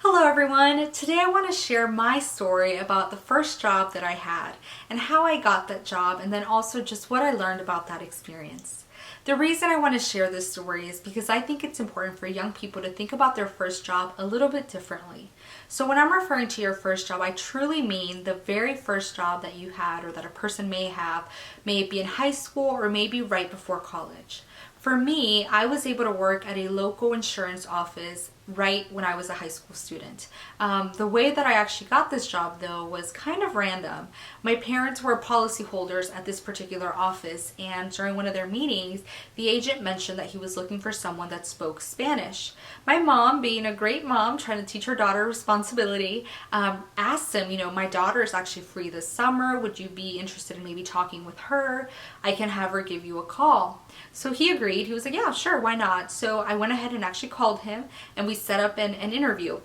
Hello everyone! Today I want to share my story about the first job that I had and how I got that job, and then also just what I learned about that experience. The reason I want to share this story is because I think it's important for young people to think about their first job a little bit differently. So when I'm referring to your first job, I truly mean the very first job that you had or that a person may have, may it be in high school or maybe right before college. For me, I was able to work at a local insurance office right when I was a high school student. The way that I actually got this job, though, was kind of random. My parents were policyholders at this particular office, and during one of their meetings, the agent mentioned that he was looking for someone that spoke Spanish. My mom, being a great mom, trying to teach her daughter responsibility, asked him, my daughter is actually free this summer. Would you be interested in maybe talking with her? I can have her give you a call. So he agreed. He was like, yeah, sure, why not? So I went ahead and actually called him, and we set up an interview.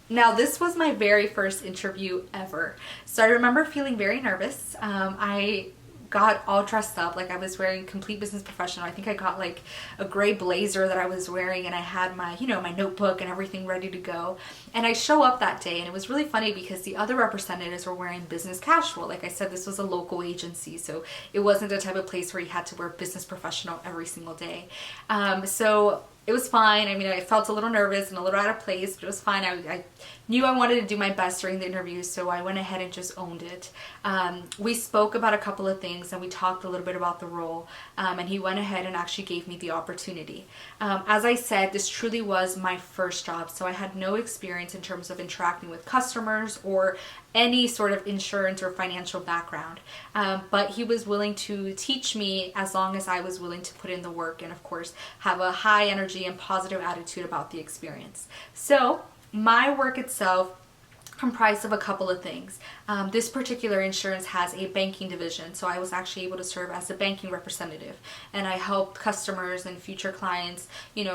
Now, this was my very first interview ever. So I remember feeling very nervous. I got all dressed up like I was wearing complete business professional. I think I got like a gray blazer that I was wearing, and I had my, my notebook and everything ready to go. And I show up that day, and it was really funny because the other representatives were wearing business casual. Like I said, this was a local agency, so it wasn't the type of place where you had to wear business professional every single day. So it was fine. I mean, I felt a little nervous and a little out of place, but it was fine. I knew I wanted to do my best during the interview, so I went ahead and just owned it. We spoke about a couple of things, and we talked a little bit about the role, and he went ahead and actually gave me the opportunity. As I said, this truly was my first job, so I had no experience in terms of interacting with customers or any sort of insurance or financial background. But he was willing to teach me as long as I was willing to put in the work and, of course, have a high energy and positive attitude about the experience. So my work itself comprised of a couple of things. This particular insurance has a banking division, so I was actually able to serve as a banking representative, and I helped customers and future clients,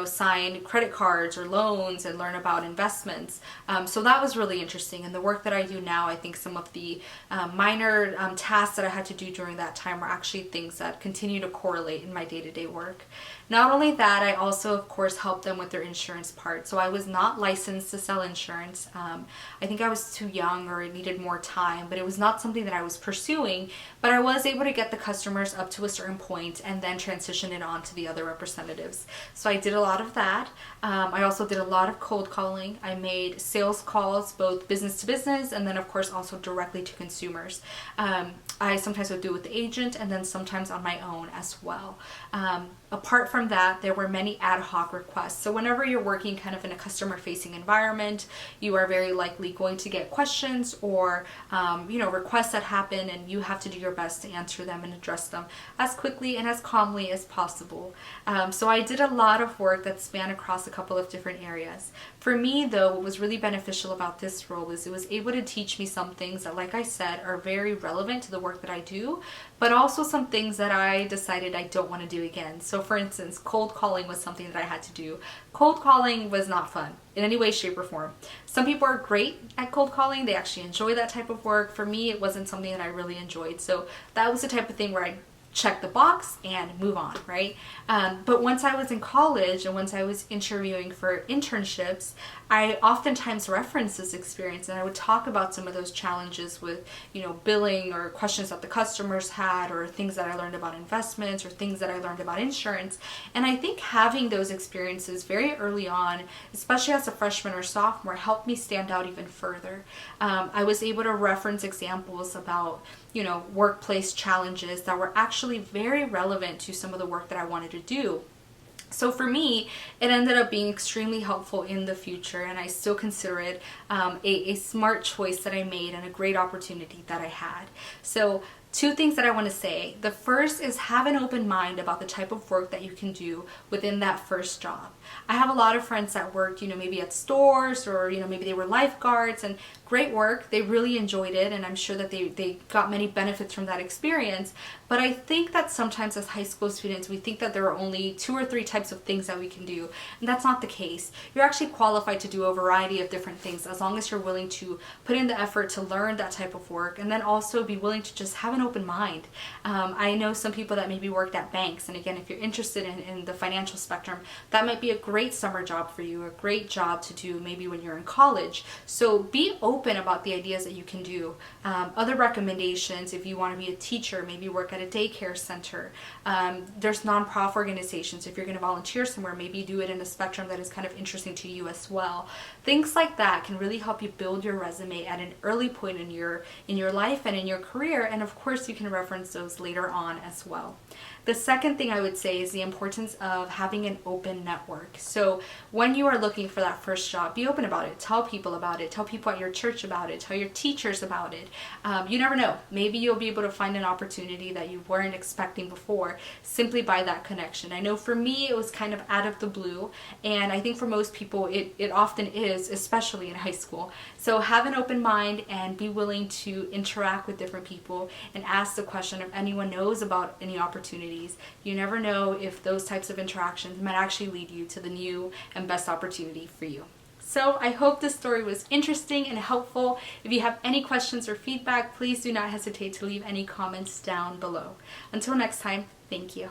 sign credit cards or loans and learn about investments. So that was really interesting, and the work that I do now, I think some of the minor tasks that I had to do during that time were actually things that continue to correlate in my day-to-day work. Not only that, I also, of course, helped them with their insurance part. So I was not licensed to sell insurance. I think I was too young, or it needed more time, but it was not something that I was pursuing. But I was able to get the customers up to a certain point and then transition it on to the other representatives. So I did a lot of that. I also did a lot of cold calling. I made sales calls, both business to business and then, of course, also directly to consumers. I sometimes would do it with the agent and then sometimes on my own as well. Apart from that, there were many ad hoc requests. So whenever you're working kind of in a customer-facing environment, you are very likely going to get questions or requests that happen, and you have to do your best to answer them and address them as quickly and as calmly as possible. So I did a lot of work that spanned across a couple of different areas. For me, though, what was really beneficial about this role is it was able to teach me some things that, like I said, are very relevant to the work that I do, but also some things that I decided I don't want to do again. So for instance, cold calling was something that I had to do. Cold calling was not fun in any way, shape, or form. Some people are great at cold calling. They actually enjoy that type of work. For me, it wasn't something that I really enjoyed. So that was the type of thing where I check the box and move on, right? But once I was in college and once I was interviewing for internships, I oftentimes referenced this experience, and I would talk about some of those challenges with, billing or questions that the customers had, or things that I learned about investments or things that I learned about insurance. And I think having those experiences very early on, especially as a freshman or sophomore, helped me stand out even further. I was able to reference examples about workplace challenges that were actually very relevant to some of the work that I wanted to do. So for me, it ended up being extremely helpful in the future, and I still consider it a smart choice that I made and a great opportunity that I had. So two things that I want to say. The first is have an open mind about the type of work that you can do within that first job. I have a lot of friends that worked, maybe at stores, or, maybe they were lifeguards, and great work. They really enjoyed it, and I'm sure that they got many benefits from that experience. But I think that sometimes as high school students, we think that there are only 2 or 3 types of things that we can do, and that's not the case. You're actually qualified to do a variety of different things as long as you're willing to put in the effort to learn that type of work, and then also be willing to just have an an open mind. I know some people that maybe worked at banks, and again, if you're interested in the financial spectrum, that might be a great summer job for you, a great job to do maybe when you're in college. So be open about the ideas that you can do. Other recommendations, if you want to be a teacher, maybe work at a daycare center. There's nonprofit organizations. If you're going to volunteer somewhere, maybe do it in a spectrum that is kind of interesting to you as well. Things like that can really help you build your resume at an early point in your life and in your career, and of course you can reference those later on as well. The second thing I would say is the importance of having an open network. So when you are looking for that first job, be open about it. Tell people about it. Tell people at your church about it. Tell your teachers about it. You never know. Maybe you'll be able to find an opportunity that you weren't expecting before simply by that connection. I know for me it was kind of out of the blue, and I think for most people it often is, especially in high school. So have an open mind and be willing to interact with different people and ask the question if anyone knows about any opportunities. You never know if those types of interactions might actually lead you to the new and best opportunity for you. So I hope this story was interesting and helpful. If you have any questions or feedback, please do not hesitate to leave any comments down below. Until next time, thank you.